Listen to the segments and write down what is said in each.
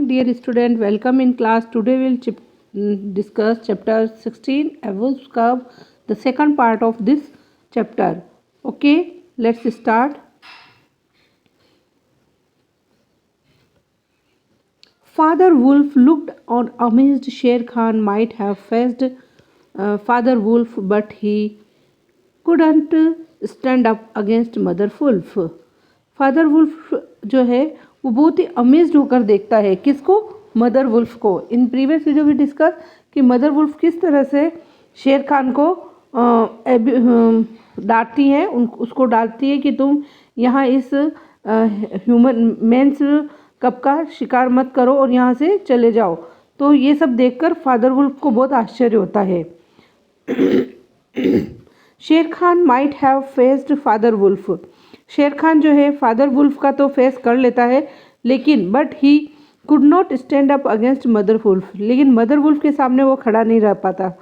Dear student, welcome in class. Today we'll discuss chapter 16, A Wolf's Cub, the second part of this chapter. Okay, let's start. Father Wolf looked on amazed. Sher Khan might have faced Father Wolf, but he couldn't stand up against Mother Wolf. Father wolf जो है वो बहुत ही amazed होकर देखता है किसको, mother wolf को. In previous video में डिस्कस कि मदर वुल्फ किस तरह से शेर खान को डांटती है, उसको डांटती है कि तुम यहाँ इस ह्यूमन मेंस कप का शिकार मत करो और यहाँ से चले जाओ. तो ये सब देखकर फादर वुल्फ को बहुत आश्चर्य होता है. Shere Khan might have faced Father Wolf. Shere Khan जो है फादर वुल्फ का तो फेस कर लेता है, लेकिन but he could not stand up against mother wolf. लेकिन मदर वुल्फ के सामने वो खड़ा नहीं रह पाता.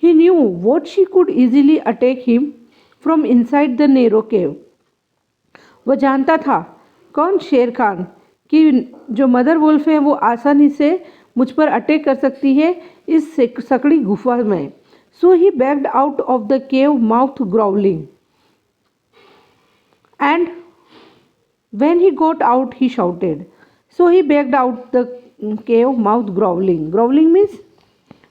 He knew what she could easily attack him from inside the narrow cave. वो जानता था, कौन, शेर खान, कि जो मदर वुल्फ है वो आसानी से मुझ पर अटैक कर सकती है इस सकड़ी गुफा में. So he backed out of the cave mouth growling. And when he got out, he shouted. So he backed out the cave, mouth growling. Growling means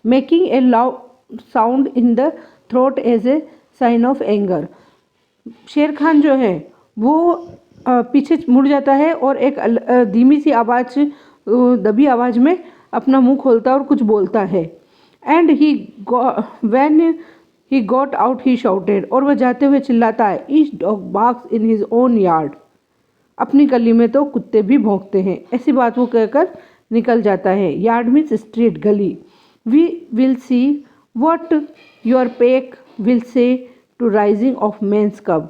making a loud sound in the throat as a sign of anger. शेर खान जो है वो पीछे मुड़ जाता है और एक धीमी सी आवाज़, दबी आवाज़ में अपना मुंह खोलता है और कुछ बोलता है. And when he got out, he shouted. और वह जाते हुए चिल्लाता है, each dog barks in his own yard. अपनी गली में तो कुत्ते भी भौंकते हैं. ऐसी बात वो कहकर निकल जाता है. यार्ड मीन्स स्ट्रीट, गली. We will see what your pack will say to rising of men's cub.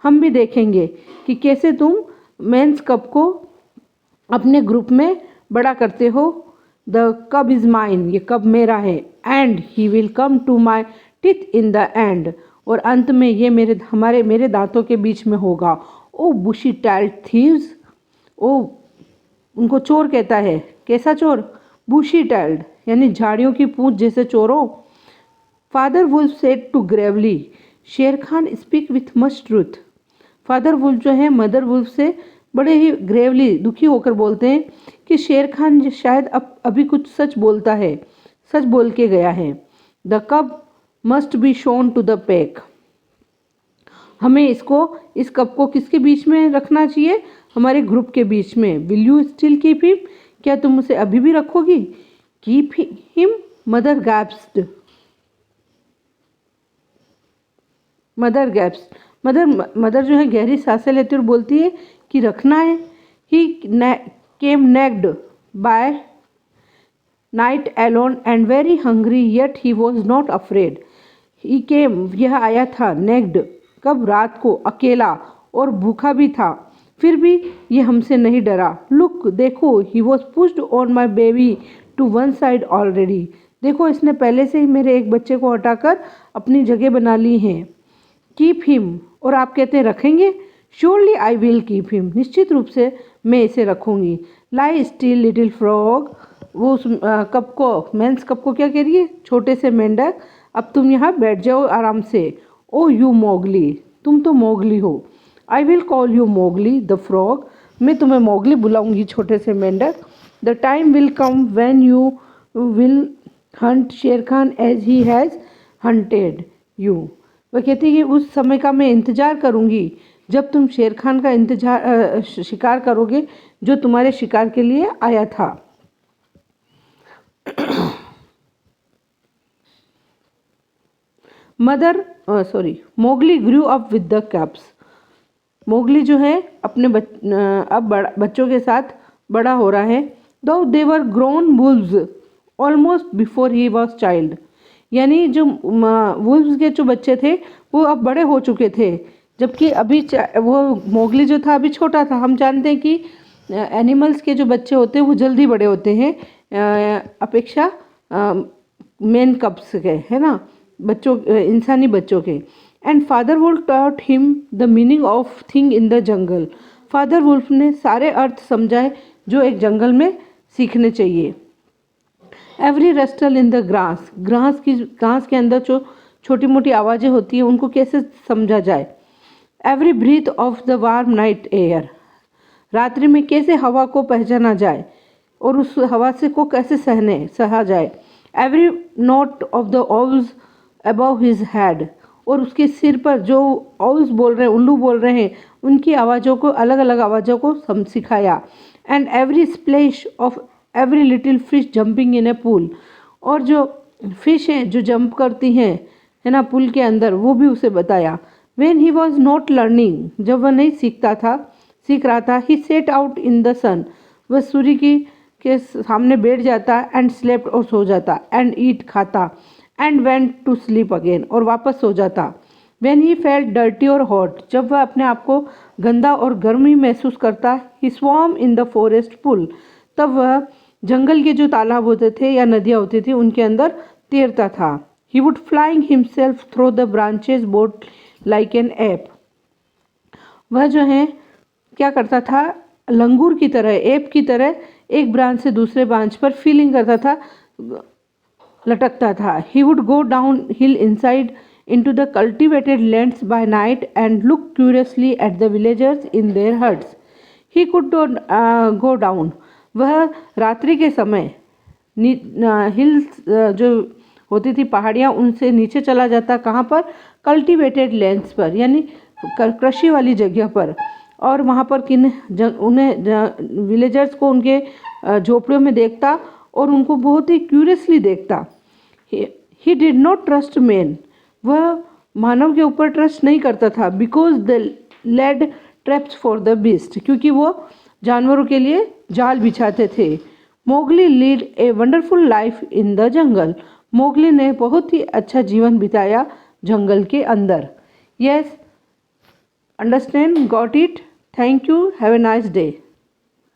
हम भी देखेंगे कि कैसे तुम मेंस कब को अपने ग्रुप में बड़ा करते हो. द कब इज़ माइन, ये कब मेरा है. And he will come to my teeth in the end, और अंत में ये मेरे दांतों के बीच में होगा. ओ बुशी टैल्ड थीव्स. ओ, उनको चोर कहता है. कैसा चोर? बुशी टैल्ड यानी झाड़ियों की पूंछ जैसे चोरों. Father wolf said too gravely. Shere Khan speak with much truth. Father wolf जो है मदर वुल्फ से बड़े ही ग्रेवली, दुखी होकर बोलते हैं कि शेर खान शायद अभी कुछ सच बोलता है, सच बोल के गया है. The cub must be shown to the pack. हमें इस कप को किसके बीच में रखना चाहिए? हमारे ग्रुप के बीच में. Will you still keep him, क्या तुम उसे अभी भी रखोगी? Keep him, mother gasped. Mother जो है गहरी सांसें लेती और बोलती है कि रखना है. He came naked by night alone and very hungry, yet he was not afraid. He came, यह आया था, नेक्ड, कब, रात को, अकेला और भूखा भी था, फिर भी ये हमसे नहीं डरा. लुक, देखो, he was pushed on my baby to one side already. देखो, इसने पहले से ही मेरे एक बच्चे को हटाकर अपनी जगह बना ली है. कीप हिम, और आप कहते हैं रखेंगे? Surely I will keep him, निश्चित रूप से मैं इसे रखूँगी. लाई स्टिल लिटिल फ्रॉग. वो उस कप को, मेंस कप को क्या कह रही है? छोटे से मेंढक, अब तुम यहाँ बैठ जाओ आराम से. ओ यू मोगली, तुम तो मोगली हो. I will call you Mowgli the frog. मैं तुम्हें मोगली बुलाऊंगी, छोटे से मेंढक. The time will come when you will hunt Shere Khan as he has hunted you. वह कहती है कि उस समय का मैं इंतज़ार करूंगी जब तुम शेर खान का शिकार करोगे जो तुम्हारे शिकार के लिए आया था. Mowgli grew up with the caps. Mowgli जो है अपने बच्चों के साथ बड़ा हो रहा है. Though they were grown wolves almost before he was child. यानी जो वुल्व्स के जो बच्चे थे वो अब बड़े हो चुके थे, जबकि अभी वो मोगली जो था अभी छोटा था. हम जानते हैं कि एनिमल्स के जो बच्चे होते हैं वो जल्दी बड़े होते हैं अपेक्षा मेन कप्स के, है ना, इंसानी बच्चों के. And Father Wolf taught him the meaning of thing in the jungle. Father Wolf ने सारे अर्थ समझाए जो एक जंगल में सीखने चाहिए। एवरी रस्टल इन द ग्रास, घास के अंदर जो छोटी मोटी आवाज़ें होती हैं उनको कैसे समझा जाए। Every breath of the warm night air, रात्रि में कैसे हवा को पहचाना जाए और उस हवा से को कैसे सहा जाए। Every note of the owls above his head, और उसके सिर पर जो ऑल्स बोल रहे हैं, उल्लू बोल रहे हैं, उनकी आवाज़ों को, अलग अलग आवाज़ों को सिखाया। And every splash of every little fish jumping in A pool, और जो फिश हैं जो जंप करती हैं है ना पूल के अंदर, वो भी उसे बताया। When he was not learning, जब वह नहीं सीख रहा था, ही सेट आउट इन द सन, वह सूर्य के सामने बैठ जाता एंड स्लेप्ट, और सो जाता, एंड ईट खाता, and went to sleep again, और वापस सो जाता। व्हेन ही फेल्ट डर्टी और हॉट, जब वह अपने आप को गंदा और गर्मी महसूस करता, ही स्वॉम इन द फॉरेस्ट पुल, तब वह जंगल के जो तालाब होते थे या नदियाँ होती थी उनके अंदर तैरता था। He would flying himself through the branches boat like an app, वह जो है क्या करता था, लंगूर की तरह, एप की तरह एक ब्रांच से दूसरे ब्रांच पर फीलिंग करता था, लटकता था। He would go down hill inside into the cultivated lands by night and look curiously at the villagers in their huts. He could go down. वह रात्रि के समय हिल्स जो होती थी पहाड़ियाँ, उनसे नीचे चला जाता, कहाँ पर, कल्टीवेटेड लैंड्स पर, यानी कृषि वाली जगह पर, और वहाँ पर उन्हें विलेजर्स को उनके झोपड़ियों में देखता और उनको बहुत ही क्यूरियसली देखता। He did not trust man, वह मानव के ऊपर ट्रस्ट नहीं करता था, because they laid traps for the beast, क्योंकि वो जानवरों के लिए जाल बिछाते थे। Mowgli lead a wonderful life in the jungle, Mowgli ने बहुत ही अच्छा जीवन बिताया जंगल के अंदर। Yes, understand, got it, thank you, have a nice day.